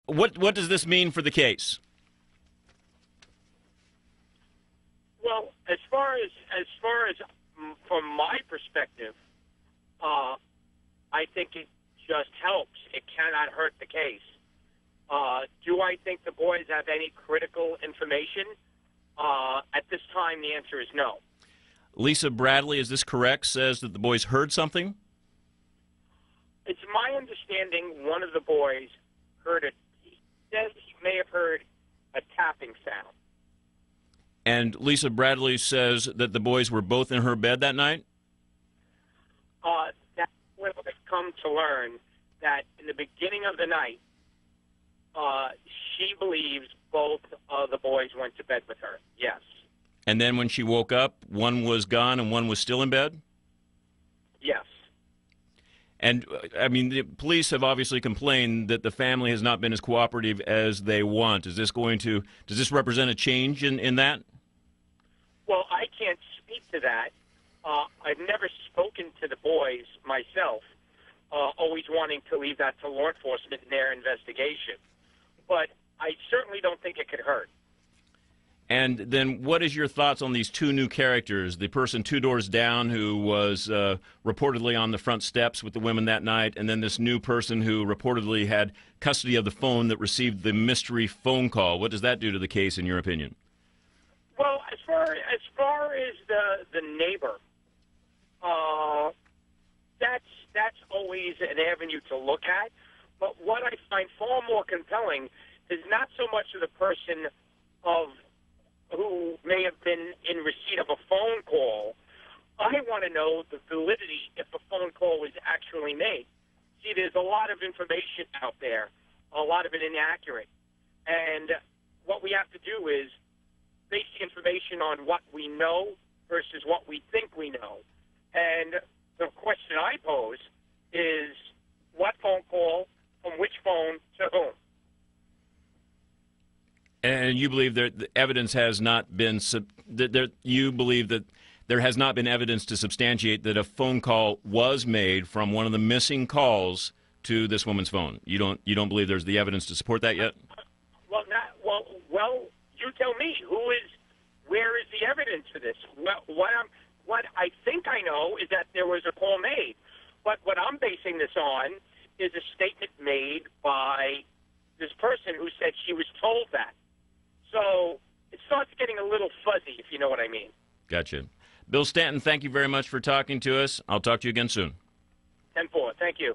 What does this mean for the case? Well, as far as from my perspective, I think it just helps. It cannot hurt the case. Do I think the boys have any critical information? At this time, the answer is no. Lisa Bradley, is this correct, says that the boys heard something? It's my understanding one of the boys heard it. He says he may have heard a tapping sound. And Lisa Bradley says that the boys were both in her bed that night? That's what I've come to learn, that in the beginning of the night, she believes both of the boys went to bed with her, yes. And then when she woke up, one was gone and one was still in bed? Yes. And, I mean, the police have obviously complained that the family has not been as cooperative as they want. Does this represent a change in that? Well, I can't speak to that. I've never spoken to the boys myself, always wanting to leave that to law enforcement in their investigation. But I certainly don't think it could hurt. And then what is your thoughts on these two new characters, the person two doors down who was reportedly on the front steps with the women that night, and then this new person who reportedly had custody of the phone that received the mystery phone call? What does that do to the case, in your opinion? Well, as far as the neighbor, that's always an avenue to look at. But what I find far more compelling is not so much of the person who may have been in receipt of a phone call. I want to know the validity if a phone call was actually made. See, there's a lot of information out there, a lot of it inaccurate. And what we have to do is base the information on what we know versus what we think we know. And the question I pose is, what phone call, from which phone, to whom? And you believe that the evidence has not been you believe that there has not been evidence to substantiate that a phone call was made from one of the missing calls to this woman's phone. You don't believe there's the evidence to support that yet? Well, you tell me. Where is the evidence for this? What I think I know is that there was a call made, but what I'm basing this on is a statement made by this person who said she was told that. So it starts getting a little fuzzy, if you know what I mean. Gotcha. Bill Stanton, thank you very much for talking to us. I'll talk to you again soon. 10-4. Thank you.